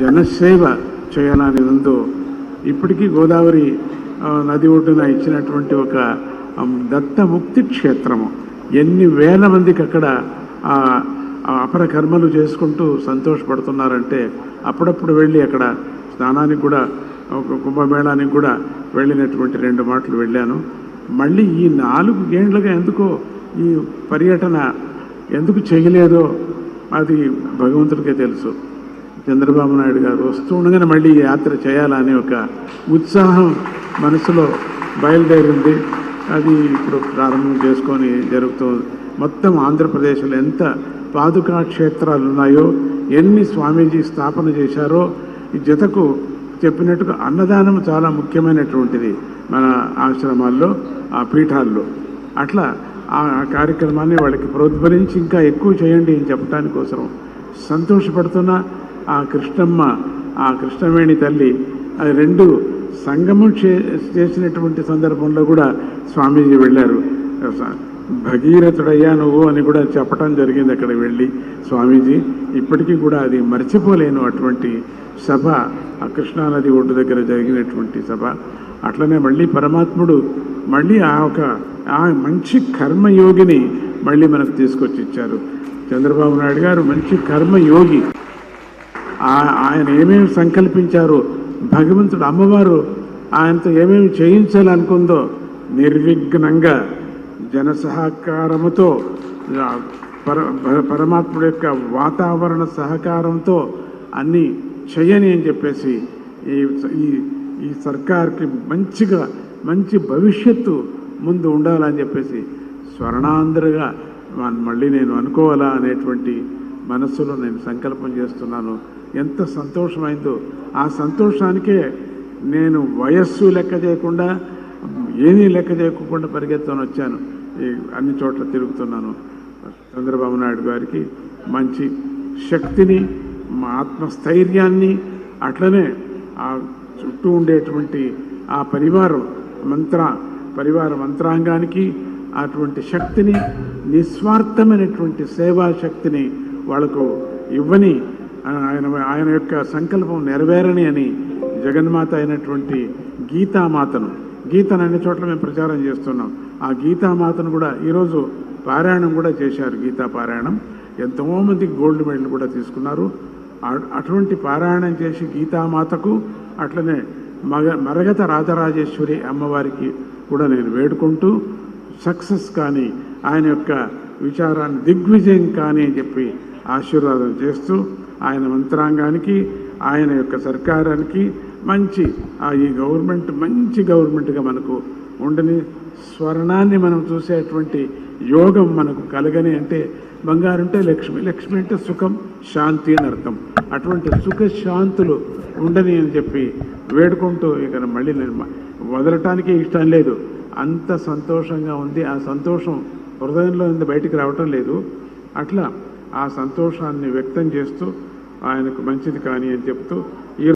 జనసేవ చేయాలని ఉందో, ఇప్పటికీ గోదావరి నది ఒడ్డున ఇచ్చినటువంటి ఒక దత్తముక్తి క్షేత్రము, ఎన్ని వేల మందికి అక్కడ అపర కర్మలు చేసుకుంటూ సంతోషపడుతున్నారంటే, అప్పుడప్పుడు వెళ్ళి అక్కడ స్నానానికి కూడా, కుంభమేళానికి కూడా వెళ్ళినటువంటి 2 మాటలు వెళ్ళాను. మళ్ళీ ఈ 4 ఏళ్ళుగా ఎందుకో ఈ పర్యటన ఎందుకు చేయలేదో అది భగవంతుడికే తెలుసు. చంద్రబాబు నాయుడు గారు వస్తూ ఉండగానే మళ్ళీ ఈ యాత్ర చేయాలనే ఒక ఉత్సాహం మనసులో బయలుదేరింది. అది ఇప్పుడు ప్రారంభం చేసుకొని జరుగుతుంది. మొత్తం ఆంధ్రప్రదేశ్లో ఎంత పాదుకా క్షేత్రాలు ఉన్నాయో, ఎన్ని స్వామీజీ స్థాపన చేశారో, ఈ జతకు చెప్పినట్టుగా అన్నదానం చాలా ముఖ్యమైనటువంటిది మన ఆశ్రమాల్లో, ఆ పీఠాల్లో. అట్లా ఆ కార్యక్రమాన్ని వాళ్ళకి ప్రోద్బలించి ఇంకా ఎక్కువ చేయండి అని చెప్పడానికి కోసం సంతోషపడుతున్న ఆ కృష్ణమ్మ, ఆ కృష్ణవేణి తల్లి, అది 2 సంగమం చేసినటువంటి సందర్భంలో కూడా స్వామీజీ వెళ్ళారు. భగీరథుడయ్యా నువ్వు అని కూడా చెప్పడం జరిగింది అక్కడ వెళ్ళి స్వామీజీ. ఇప్పటికీ కూడా అది మర్చిపోలేను అటువంటి సభ, ఆ కృష్ణానది ఒడ్డు దగ్గర జరిగినటువంటి సభ. అట్లనే మళ్ళీ పరమాత్ముడు మళ్ళీ ఆ మంచి కర్మయోగిని మళ్ళీ మనకు తీసుకొచ్చి ఇచ్చారు. చంద్రబాబు నాయుడు గారు మంచి కర్మయోగి. ఆయన ఏమేమి సంకల్పించారో, భగవంతుడు అమ్మవారు ఆయనతో ఏమేమి చేయించాలనుకుందో నిర్విఘ్నంగా జన సహకారముతో, పరమాత్ముడి యొక్క వాతావరణ సహకారంతో అన్నీ చెయ్యని అని చెప్పేసి ఈ సర్కార్కి మంచి భవిష్యత్తు ముందు ఉండాలని చెప్పేసి స్వర్ణాంధ్రగా మళ్ళీ నేను అనుకోవాలా అనేటువంటి మనస్సులో నేను సంకల్పం చేస్తున్నాను. ఎంత సంతోషమైందో, ఆ సంతోషానికే నేను వయస్సు లెక్క చేయకుండా, ఏమీ లెక్క చేయకుండా పరిగెత్తుకొని వచ్చాను. అన్ని చోట్ల తిరుగుతున్నాను. చంద్రబాబు నాయుడు గారికి మంచి శక్తిని, మా ఆత్మస్థైర్యాన్ని, అట్లనే ఆ చుట్టూ ఉండేటువంటి ఆ పరివార మంత్రాంగానికి అటువంటి శక్తిని, నిస్వార్థమైనటువంటి సేవా శక్తిని వాళ్లకు ఇవ్వని, ఆయన యొక్క సంకల్పం నెరవేరని అని జగన్మాత అయినటువంటి గీతామాతను అన్ని చోట్ల మేము ప్రచారం చేస్తున్నాం. ఆ గీతామాతను కూడా ఈరోజు పారాయణం కూడా చేశారు. గీతా పారాయణం ఎంతోమంది గోల్డ్ మెడల్ కూడా తీసుకున్నారు. అటువంటి పారాయణం చేసి గీతామాతకు, అట్లనే మరగత రాజరాజేశ్వరి అమ్మవారికి కూడా నేను వేడుకుంటూ సక్సెస్ కానీ, ఆయన యొక్క విచారాన్ని దిగ్విజయం కానీ అని చెప్పి ఆశీర్వాదం చేస్తూ, ఆయన మంత్రాంగానికి, ఆయన యొక్క సర్కారానికి ఈ గవర్నమెంట్ మంచి గవర్నమెంట్గా మనకు ఉండని, స్వర్ణాన్ని మనం చూసేటువంటి యోగం మనకు కలగని. అంటే బంగారు అంటే లక్ష్మి, లక్ష్మి అంటే సుఖం, శాంతి అని అర్థం. అటువంటి సుఖ శాంతులు ఉండని అని చెప్పి వేడుకుంటూ, ఇక మళ్ళీ నేను వదలటానికే ఇష్టం లేదు. అంత సంతోషంగా ఉంది. ఆ సంతోషం హృదయంలో బయటికి రావటం లేదు. అట్లా ఆ సంతోషాన్ని వ్యక్తం చేస్తూ ఆయనకు మంచిది కానీ అని చెప్తూ